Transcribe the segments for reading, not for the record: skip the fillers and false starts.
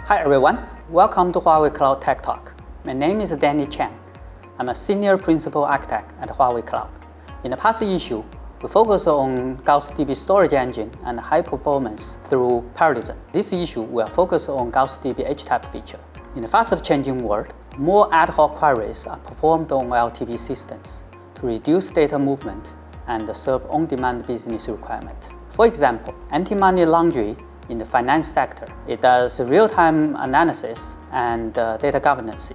Hi everyone, welcome to Huawei Cloud Tech Talk. My name is Danny Chen. I'm a Senior Principal Architect at Huawei Cloud. In the past issue, we focused on GaussDB storage engine and high performance through parallelism. This issue will focus on GaussDB HTAP feature. In the fast-changing world, more ad hoc queries are performed on LTP systems to reduce data movement and serve on-demand business requirements. For example, anti-money laundering in the finance sector, it does real-time analysis and data governance.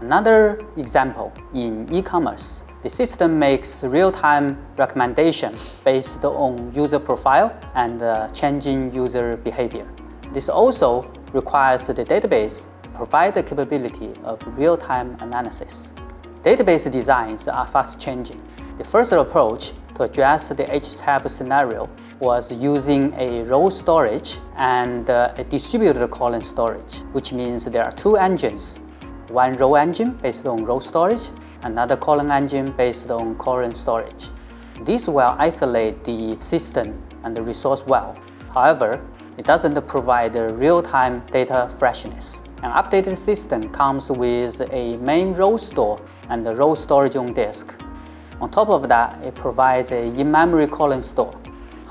Another example, in e-commerce, the system makes real-time recommendation based on user profile and changing user behavior. This also requires the database to provide the capability of real-time analysis. Database designs are fast-changing. The first approach to address the HTAP scenario was using a row storage and a distributed column storage, which means there are two engines, one row engine based on row storage, another column engine based on column storage. This will isolate the system and the resource well. However, it doesn't provide real-time data freshness. An updated system comes with a main row store and the row storage on disk. On top of that, it provides a in-memory column store.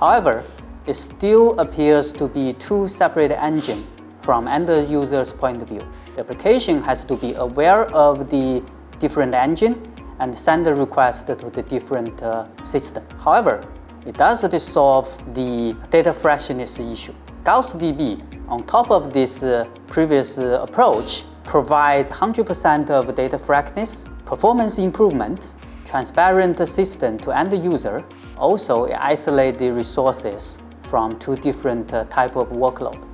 However, it still appears to be two separate engines from end user's point of view. The application has to be aware of the different engine and send the request to the different system. However, it does solve the data freshness issue. GaussDB, on top of this previous approach, provide 100% of data freshness, performance improvement, transparent system to end user. Also, it isolates the resources from two different types of workload.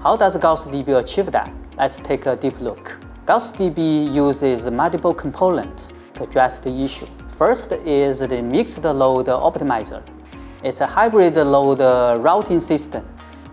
How does GaussDB achieve that? Let's take a deep look. GaussDB uses multiple components to address the issue. First is the mixed load optimizer. It's a hybrid load routing system,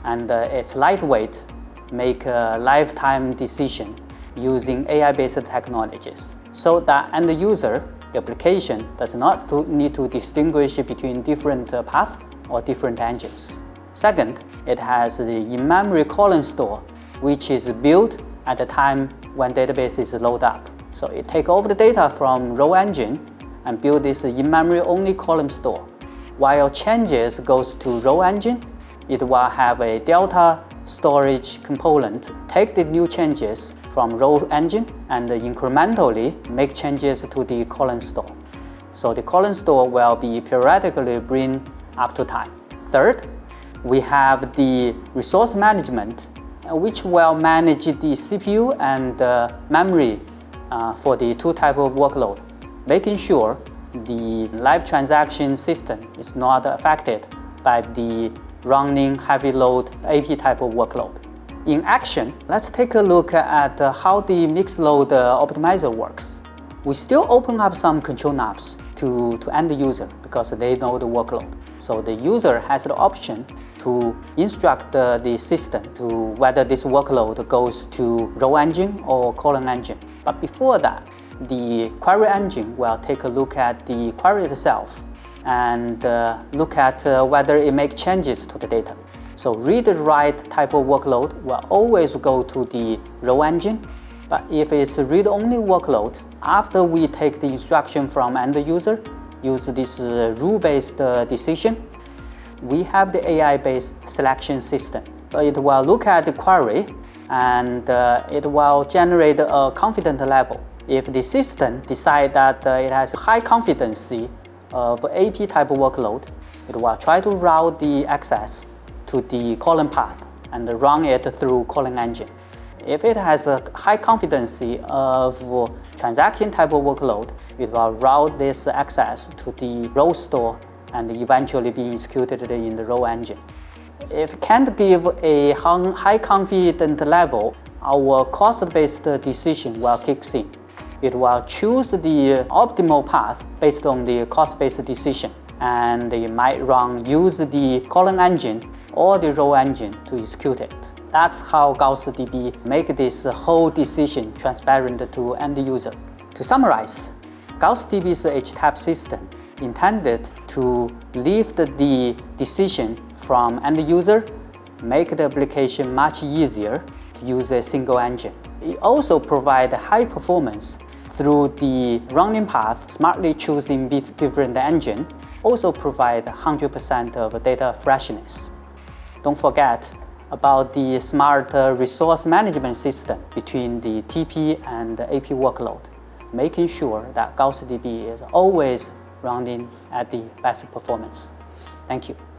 and it's lightweight, make a lifetime decision using AI-based technologies, so that end user, the application, does not need to distinguish between different paths or different engines. Second, it has the in-memory column store, which is built at the time when database is loaded up. So it takes over the data from row engine and build this in-memory only column store. While changes goes to row engine, it will have a delta storage component, take the new changes from row engine and incrementally make changes to the column store. So the column store will be periodically bring up to time. Third, we have the resource management, which will manage the CPU and memory for the two types of workload, making sure the live transaction system is not affected by the running heavy load AP type of workload. In action, let's take a look at how the mixed load optimizer works. We still open up some control knobs to end user because they know the workload. So the user has the option to instruct the system to whether this workload goes to row engine or column engine. But before that, the query engine will take a look at the query itself and look at whether it makes changes to the data. So read-write type of workload will always go to the row engine. But if it's a read-only workload, after we take the instruction from end user, use this rule-based decision, we have the AI-based selection system. It will look at the query and it will generate a confidence level. If the system decides that it has high confidence of AP type of workload, it will try to route the access to the column path and run it through column engine. If it has a high confidence of transaction type of workload, it will route this access to the row store and eventually be executed in the row engine. If it can't give a high confidence level, our cost-based decision will kick in. It will choose the optimal path based on the cost-based decision, and it might use the column engine or the row engine to execute it. That's how GaussDB make this whole decision transparent to end user. To summarize, GaussDB's HTAP system intended to lift the decision from end user, make the application much easier to to use a single engine. It also provides high performance through the running path, smartly choosing different engine, also provide 100% of data freshness. Don't forget about the smart resource management system between the TP and the AP workload, making sure that GaussDB is always running at the best performance. Thank you.